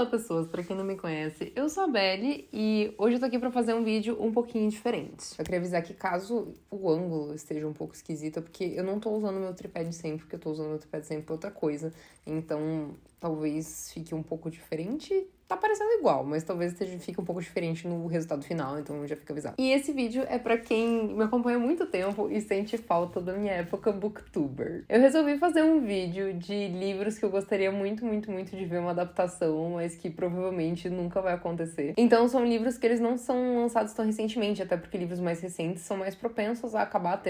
Olá pessoas, pra quem não me conhece, eu sou a Belle e hoje eu tô aqui pra fazer um vídeo um pouquinho diferente. Eu queria avisar que caso o ângulo esteja um pouco esquisito, é porque eu não tô usando meu tripé de sempre, porque eu tô usando meu tripé de sempre pra outra coisa. Então talvez fique um pouco diferente. Tá parecendo igual, mas talvez fique um pouco diferente no resultado final, então já fica avisado. E esse vídeo é pra quem me acompanha há muito tempo e sente falta da minha época booktuber. Eu resolvi fazer um vídeo de livros que eu gostaria muito de ver uma adaptação, mas que provavelmente nunca vai acontecer. Então são livros que eles não são lançados tão recentemente, até porque livros mais recentes são mais propensos a acabar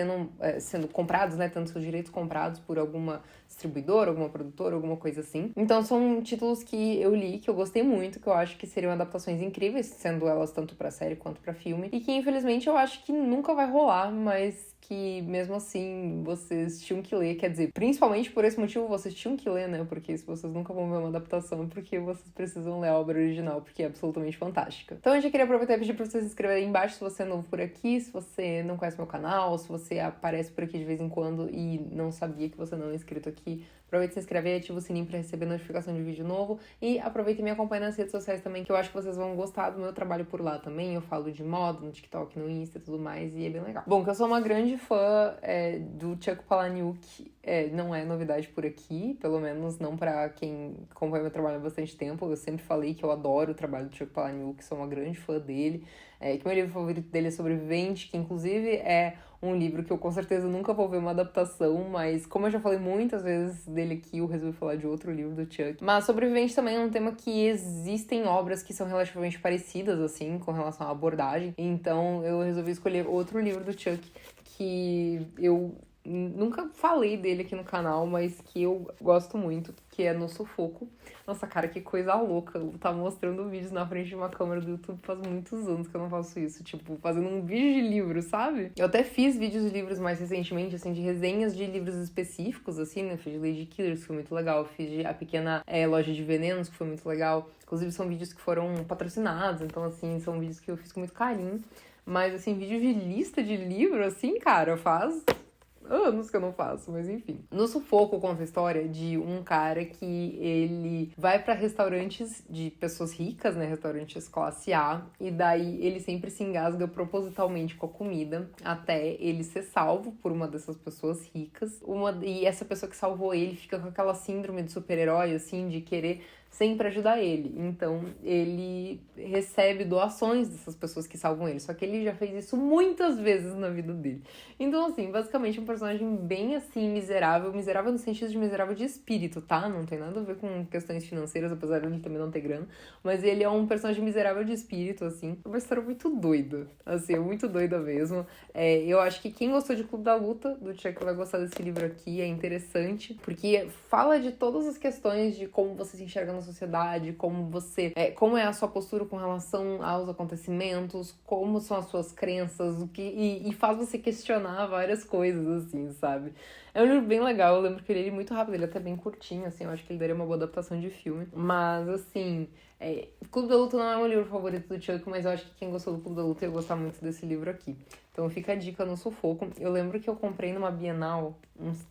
sendo comprados, né, tendo seus direitos comprados por alguma distribuidora, alguma produtora, alguma coisa assim. Então são títulos que eu li, que eu gostei muito, que eu acho que seriam adaptações incríveis, sendo elas tanto pra série quanto pra filme, e que infelizmente eu acho que nunca vai rolar, mas que mesmo assim vocês tinham que ler, quer dizer, principalmente por esse motivo vocês tinham que ler, né, porque se vocês nunca vão ver uma adaptação, porque vocês precisam ler a obra original, porque é absolutamente fantástica. Então eu já queria aproveitar e pedir pra você se inscrever aí embaixo se você é novo por aqui, se você não conhece meu canal, se você aparece por aqui de vez em quando e não sabia que você não é inscrito aqui, aproveita e se inscreve e ativa o sininho pra receber notificação de vídeo novo. E aproveita e me acompanha nas redes sociais também, que eu acho que vocês vão gostar do meu trabalho por lá também. Eu falo de moda no TikTok, no Insta e tudo mais, e é bem legal. Bom, que eu sou uma grande fã do Chuck Palahniuk, não é novidade por aqui, pelo menos não pra quem acompanha meu trabalho há bastante tempo. Eu sempre falei que eu adoro o trabalho do Chuck Palahniuk, sou uma grande fã dele. Que meu livro favorito dele é Sobrevivente, que inclusive é um livro que eu com certeza nunca vou ver uma adaptação, mas como eu já falei muitas vezes dele aqui, eu resolvi falar de outro livro do Chuck. Mas Sobrevivente também é um tema que existem obras que são relativamente parecidas, assim, com relação à abordagem. Então eu resolvi escolher outro livro do Chuck que eu nunca falei dele aqui no canal, mas que eu gosto muito, que é No Sufoco. Nossa, cara, que coisa louca. Eu tá mostrando vídeos na frente de uma câmera do YouTube faz muitos anos que eu não faço isso. Tipo, fazendo um vídeo de livro, sabe? Eu até fiz vídeos de livros mais recentemente, assim, de resenhas de livros específicos, assim, né? Fiz de Lady Killers, que foi muito legal. Fiz de A Pequena Loja de Venenos, que foi muito legal. Inclusive, são vídeos que foram patrocinados. Então, assim, são vídeos que eu fiz com muito carinho. Mas, assim, vídeo de lista de livro, assim, cara, faz anos que eu não faço, mas enfim. No Sufoco conta a história de um cara que ele vai pra restaurantes de pessoas ricas, né, restaurantes classe A, e daí ele sempre se engasga propositalmente com a comida, até ele ser salvo por uma dessas pessoas ricas. E essa pessoa que salvou ele fica com aquela síndrome de super-herói, assim, de querer sempre ajudar ele. Então, ele recebe doações dessas pessoas que salvam ele. Só que ele já fez isso muitas vezes na vida dele. Então, assim, basicamente um personagem bem, assim, miserável. Miserável no sentido de miserável de espírito, tá? Não tem nada a ver com questões financeiras, apesar de ele também não ter grana. Mas ele é um personagem miserável de espírito, assim. É uma história muito doida. Assim, é muito doida mesmo. Eu acho que quem gostou de Clube da Luta, do Chuck, vai gostar desse livro aqui. É interessante, porque fala de todas as questões de como você se enxerga na sociedade, como é a sua postura com relação aos acontecimentos, como são as suas crenças, e faz você questionar várias coisas, assim, sabe? É um livro bem legal, eu lembro que eu li ele muito rápido, ele é até bem curtinho, assim, eu acho que ele daria uma boa adaptação de filme. Mas, assim, Clube da Luta não é o meu livro favorito do Chuck, mas eu acho que quem gostou do Clube da Luta ia gostar muito desse livro aqui. Então fica a dica No Sufoco. Eu lembro que eu comprei numa Bienal uns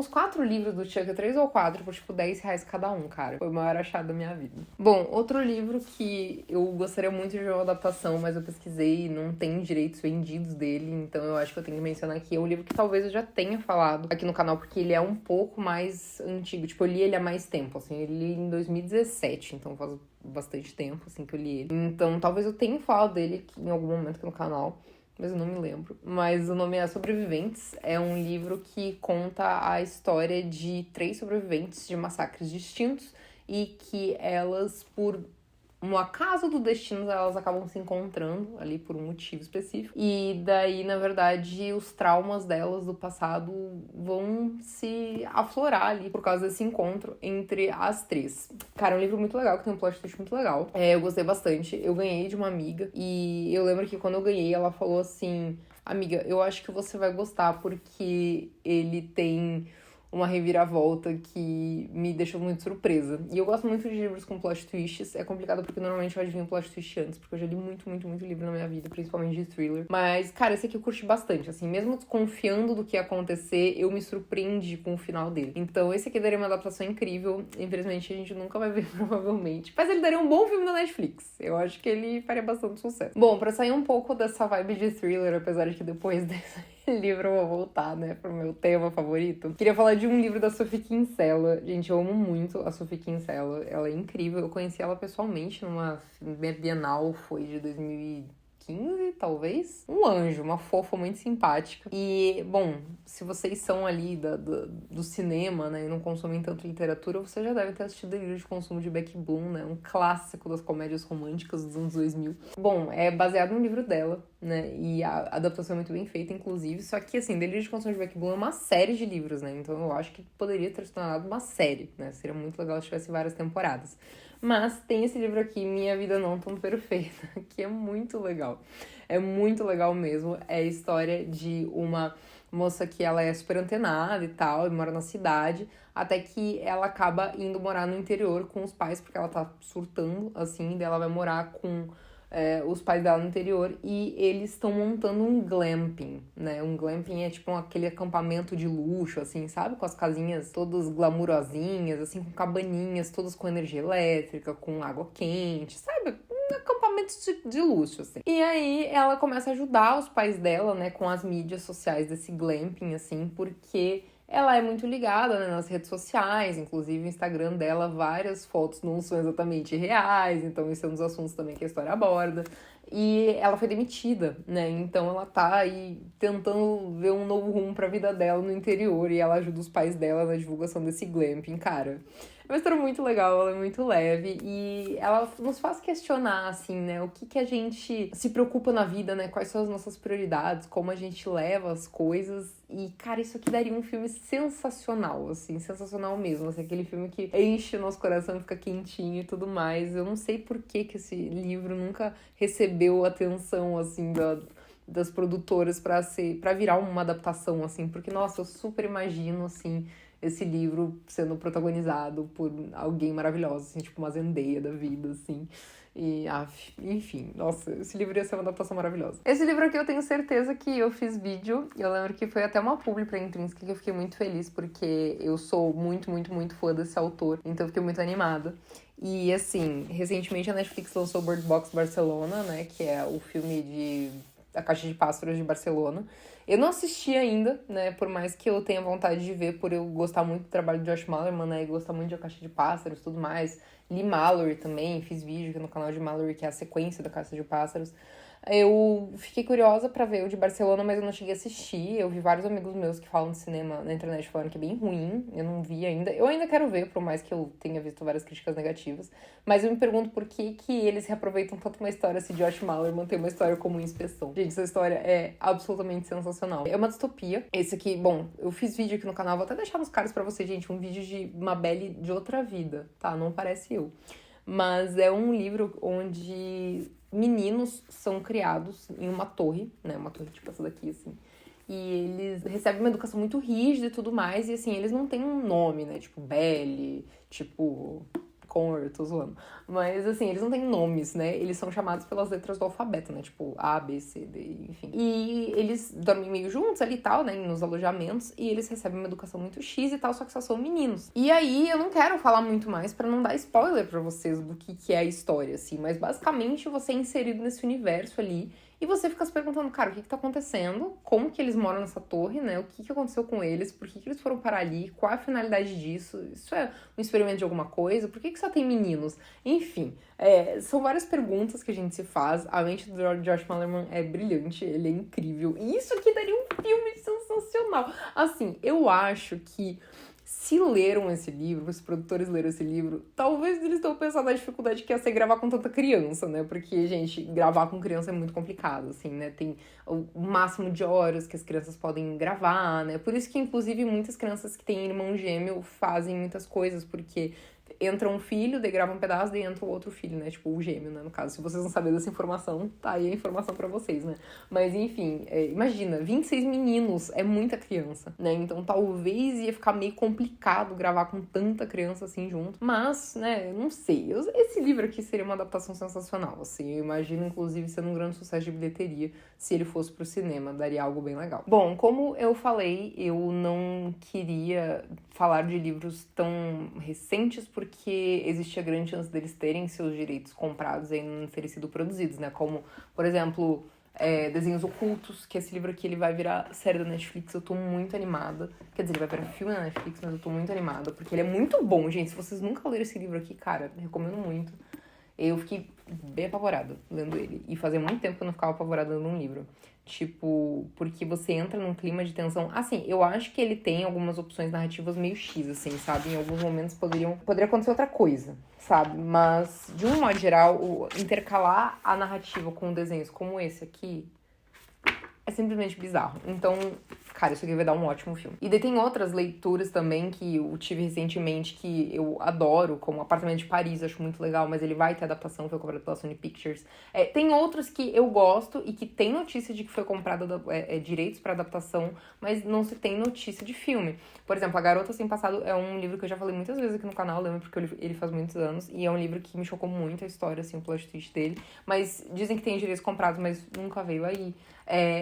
4 livros do Chuck, 3 ou 4, por tipo R$10 cada um, cara. Foi o maior achado da minha vida. Bom, outro livro que eu gostaria muito de ver uma adaptação, mas eu pesquisei e não tem direitos vendidos dele, então eu acho que eu tenho que mencionar aqui. É um livro que talvez eu já tenha falado aqui no canal, porque ele é um pouco mais antigo. Tipo, eu li ele há mais tempo, assim, eu li em 2017, então faz bastante tempo, assim, que eu li ele. Então, talvez eu tenha falado dele aqui em algum momento aqui no canal, mas eu não me lembro. Mas o nome é Sobreviventes. É um livro que conta a história de 3 sobreviventes de massacres distintos e que elas, por um acaso do destino, elas acabam se encontrando ali por um motivo específico. E daí, na verdade, os traumas delas do passado vão se aflorar ali por causa desse encontro entre as 3. Cara, é um livro muito legal, que tem um plot twist muito legal. Eu gostei bastante. Eu ganhei de uma amiga e eu lembro que quando eu ganhei, ela falou assim: amiga, eu acho que você vai gostar porque ele tem uma reviravolta que me deixou muito surpresa. E eu gosto muito de livros com plot twists. É complicado porque normalmente eu adivinho plot twist antes, porque eu já li muito, muito, muito livro na minha vida, principalmente de thriller. Mas, cara, esse aqui eu curti bastante, assim, mesmo desconfiando do que ia acontecer, eu me surpreendi com o final dele. Então, esse aqui daria uma adaptação incrível. Infelizmente, a gente nunca vai ver, provavelmente. Mas ele daria um bom filme na Netflix. Eu acho que ele faria bastante sucesso. Bom, pra sair um pouco dessa vibe de thriller, apesar de que depois desse livro eu vou voltar, né, pro meu tema favorito. Queria falar de um livro da Sophie Kinsella. Gente, eu amo muito a Sophie Kinsella. Ela é incrível. Eu conheci ela pessoalmente numa Bienal, foi de 2015, talvez. Um anjo, uma fofa muito simpática. E, bom, se vocês são ali do cinema, né, e não consomem tanto literatura, você já deve ter assistido Delírio de Consumo de Beck Bloom, né, um clássico das comédias românticas dos anos 2000. Bom, é baseado no livro dela, né, e a adaptação é muito bem feita, inclusive, só que, assim, Delírio de Consumo de Beck Bloom é uma série de livros, né, então eu acho que poderia ter se tornado uma série, né, seria muito legal se tivesse várias temporadas. Mas tem esse livro aqui, Minha Vida Não Tão Perfeita, que é muito legal. É muito legal mesmo. É a história de uma moça que ela é super antenada e tal, e mora na cidade, até que ela acaba indo morar no interior com os pais, porque ela tá surtando, assim, daí ela vai morar com os pais dela no interior, e eles estão montando um glamping, né? Um glamping é tipo aquele acampamento de luxo, assim, sabe? Com as casinhas todas glamurosinhas, assim, com cabaninhas, todas com energia elétrica, com água quente, sabe? Um acampamento de luxo, assim. E aí ela começa a ajudar os pais dela, né, com as mídias sociais desse glamping, assim, porque ela é muito ligada, né, nas redes sociais, inclusive o Instagram dela, várias fotos não são exatamente reais, então esse é um dos assuntos também que a história aborda. E ela foi demitida, né, então ela tá aí tentando ver um novo rumo pra vida dela no interior, e ela ajuda os pais dela na divulgação desse glamping, cara. É uma história muito legal, ela é muito leve e ela nos faz questionar, assim, né, o que a gente se preocupa na vida, né, quais são as nossas prioridades, como a gente leva as coisas. E, cara, isso aqui daria um filme sensacional, assim, sensacional mesmo, assim, aquele filme que enche o nosso coração, fica quentinho e tudo mais. Eu não sei por que esse livro nunca recebeu atenção, assim, das produtoras pra virar uma adaptação, assim, porque, nossa, eu super imagino, assim, esse livro sendo protagonizado por alguém maravilhoso, assim, tipo uma Zendaya da vida, assim. E, enfim, nossa, esse livro ia ser uma adaptação maravilhosa. Esse livro aqui eu tenho certeza que eu fiz vídeo, e eu lembro que foi até uma publi pra Intrínseca que eu fiquei muito feliz, porque eu sou muito, muito, muito fã desse autor, então eu fiquei muito animada. E, assim, recentemente a Netflix lançou Bird Box Barcelona, né, que é o filme de A Caixa de Pássaros de Barcelona. Eu não assisti ainda, né, por mais que eu tenha vontade de ver, por eu gostar muito do trabalho de Josh Malerman, né, e gostar muito de A Caixa de Pássaros e tudo mais. Li Mallory também, fiz vídeo aqui no canal de Mallory, que é a sequência da Caixa de Pássaros. Eu fiquei curiosa pra ver o de Barcelona, mas eu não cheguei a assistir. Eu vi vários amigos meus que falam de cinema na internet falando que é bem ruim. Eu não vi ainda. Eu ainda quero ver, por mais que eu tenha visto várias críticas negativas. Mas eu me pergunto por que eles reaproveitam tanto uma história se Josh Malerman tem uma história como Inspeção. Gente, essa história é absolutamente sensacional. É uma distopia. Esse aqui, bom, eu fiz vídeo aqui no canal, vou até deixar nos cards pra vocês, gente, um vídeo de uma Belle de outra vida, tá? Não parece eu. Mas é um livro onde meninos são criados em uma torre, né? Uma torre tipo essa daqui, assim. E eles recebem uma educação muito rígida e tudo mais. E, assim, eles não têm um nome, né? Tipo, Belle, tipo... Cor, tô zoando. Mas, assim, eles não têm nomes, né? Eles são chamados pelas letras do alfabeto, né? Tipo, A, B, C, D, enfim. E eles dormem meio juntos ali e tal, né? Nos alojamentos. E eles recebem uma educação muito X e tal, só que só são meninos. E aí, eu não quero falar muito mais pra não dar spoiler pra vocês do que é a história, assim. Mas, basicamente, você é inserido nesse universo ali. E você fica se perguntando, cara, o que tá acontecendo? Como que eles moram nessa torre, né? O que aconteceu com eles? Por que eles foram parar ali? Qual a finalidade disso? Isso é um experimento de alguma coisa? Por que só tem meninos? Enfim, são várias perguntas que a gente se faz. A mente do Josh Malerman é brilhante, ele é incrível. E isso aqui daria um filme sensacional. Assim, eu acho que se leram esse livro, os produtores leram esse livro, talvez eles tenham pensado na dificuldade que ia ser gravar com tanta criança, né? Porque, gente, gravar com criança é muito complicado, assim, né? Tem o máximo de horas que as crianças podem gravar, né? Por isso que, inclusive, muitas crianças que têm irmão gêmeo fazem muitas coisas, porque entra um filho, daí grava um pedaço, daí entra o outro filho, né? Tipo, o gêmeo, né? No caso, se vocês não sabem dessa informação, tá aí a informação pra vocês, né? Mas, enfim, imagina, 26 meninos é muita criança, né? Então, talvez ia ficar meio complicado gravar com tanta criança assim junto. Mas, né, eu não sei. Esse livro aqui seria uma adaptação sensacional, assim. Eu imagino, inclusive, sendo um grande sucesso de bilheteria se ele fosse pro cinema. Daria algo bem legal. Bom, como eu falei, eu não queria falar de livros tão recentes porque existia grande chance deles terem seus direitos comprados e não terem sido produzidos, né? Como, por exemplo, Desenhos Ocultos, que esse livro aqui ele vai virar série da Netflix. Eu tô muito animada. Quer dizer, ele vai virar filme na Netflix, mas eu tô muito animada porque ele é muito bom, gente. Se vocês nunca leram esse livro aqui, cara, recomendo muito. Eu fiquei bem apavorada lendo ele. E fazia muito tempo que eu não ficava apavorada lendo um livro. Tipo, porque você entra num clima de tensão. Assim, eu acho que ele tem algumas opções narrativas meio X, assim, sabe? Em alguns momentos poderia acontecer outra coisa, sabe? Mas, de um modo geral, intercalar a narrativa com desenhos como esse aqui é simplesmente bizarro. Então, cara, isso aqui vai dar um ótimo filme. E daí tem outras leituras também que eu tive recentemente que eu adoro, como Apartamento de Paris, acho muito legal, mas ele vai ter adaptação, foi comprado pela Sony Pictures. Tem outros que eu gosto e que tem notícia de que foi comprado direitos pra adaptação, mas não se tem notícia de filme. Por exemplo, A Garota Sem Passado é um livro que eu já falei muitas vezes aqui no canal, lembro porque ele faz muitos anos, e é um livro que me chocou muito a história, assim, o plot twist dele, mas dizem que tem direitos comprados, mas nunca veio aí.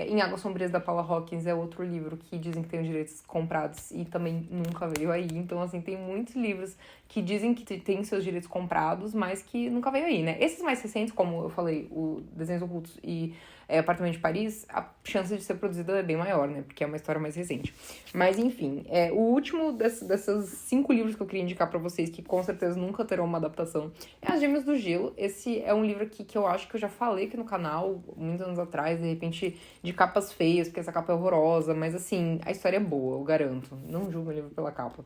Em Águas Sombrias, da Paula Hawkins, é outro livro que dizem que tem os direitos comprados e também nunca veio aí. Então, assim, tem muitos livros que dizem que tem seus direitos comprados, mas que nunca veio aí, né? Esses mais recentes, como eu falei, o Desenhos Ocultos e Apartamento de Paris, a chance de ser produzida é bem maior, né? Porque é uma história mais recente. Mas, enfim, o último desses 5 livros que eu queria indicar pra vocês, que com certeza nunca terão uma adaptação, é As Gêmeas do Gelo. Esse é um livro aqui que eu acho que eu já falei aqui no canal, muitos anos atrás, de repente, de capas feias, porque essa capa é horrorosa, mas, assim, a história é boa, eu garanto. Não julgo o livro pela capa.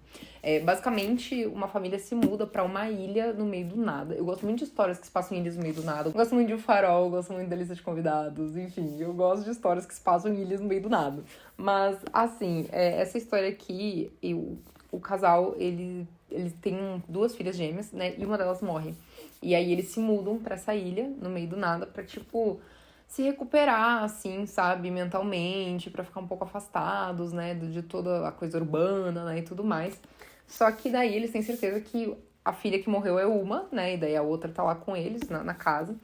Basicamente, uma família se muda pra uma ilha no meio do nada. Eu gosto muito de histórias que se passam em ilhas no meio do nada. Eu gosto muito de O Farol, eu gosto muito da Lista de Convidados, enfim, eu gosto de histórias que se passam em ilhas no meio do nada. Mas, assim, essa história aqui, o casal, ele tem 2 filhas gêmeas, né, e uma delas morre. E aí eles se mudam pra essa ilha, no meio do nada, pra, tipo, se recuperar, assim, sabe, mentalmente, pra ficar um pouco afastados, né, de toda a coisa urbana, né, e tudo mais. Só que daí eles têm certeza que a filha que morreu é uma, né, e daí a outra tá lá com eles, na casa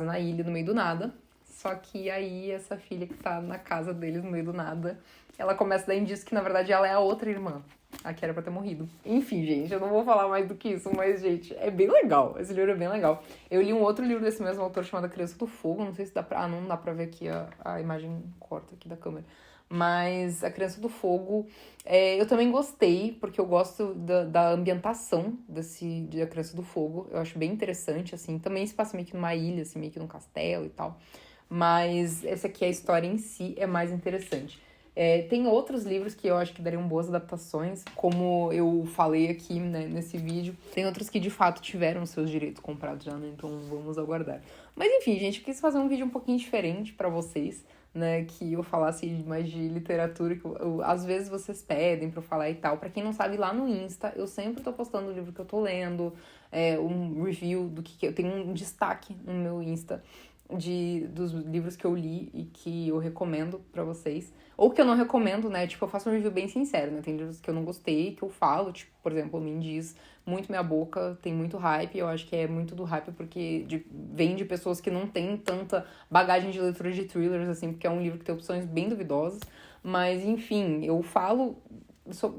na ilha, no meio do nada. Só que aí essa filha que tá na casa deles, no meio do nada, ela começa a dar indício que, na verdade, ela é a outra irmã. A que era pra ter morrido. Enfim, gente, eu não vou falar mais do que isso, mas, gente, é bem legal. Esse livro é bem legal. Eu li um outro livro desse mesmo autor chamado A Criança do Fogo. Não sei se dá pra... não dá pra ver aqui, a imagem corta aqui da câmera. Mas A Criança do Fogo, eu também gostei, porque eu gosto da ambientação de A Criança do Fogo. Eu acho bem interessante, assim. Também se passa meio que numa ilha, assim, meio que num castelo e tal. Mas essa aqui, a história em si, é mais interessante. Tem outros livros que eu acho que dariam boas adaptações, como eu falei aqui, né, nesse vídeo. Tem outros que, de fato, tiveram seus direitos comprados já, né? Então, vamos aguardar. Mas, enfim, gente, eu quis fazer um vídeo um pouquinho diferente pra vocês, né? Que eu falasse mais de literatura, que às vezes vocês pedem pra eu falar e tal. Pra quem não sabe, lá no Insta, eu sempre tô postando o livro que eu tô lendo, um review do que eu tenho um destaque no meu Insta dos livros que eu li e que eu recomendo pra vocês. Ou que eu não recomendo, né? Tipo, eu faço um review bem sincero, né? Tem livros que eu não gostei, que eu falo, tipo, por exemplo, o Me Diz muito Meia Boca, tem muito hype, eu acho que é muito do hype porque vem de pessoas que não têm tanta bagagem de leitura de thrillers, assim, porque é um livro que tem opções bem duvidosas. Mas, enfim, eu falo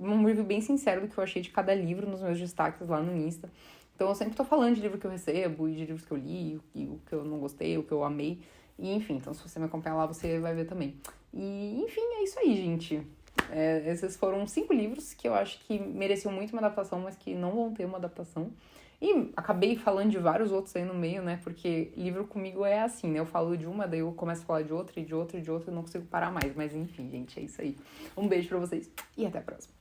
um review bem sincero do que eu achei de cada livro nos meus destaques lá no Insta. Então eu sempre tô falando de livro que eu recebo, e de livros que eu li, e o que eu não gostei, o que eu amei. E enfim, então se você me acompanhar lá, você vai ver também. E enfim, é isso aí, gente. Esses foram 5 livros que eu acho que mereciam muito uma adaptação, mas que não vão ter uma adaptação. E acabei falando de vários outros aí no meio, né? Porque livro comigo é assim, né? Eu falo de uma, daí eu começo a falar de outra, e de outra, e de outra, e não consigo parar mais. Mas enfim, gente, é isso aí. Um beijo pra vocês e até a próxima.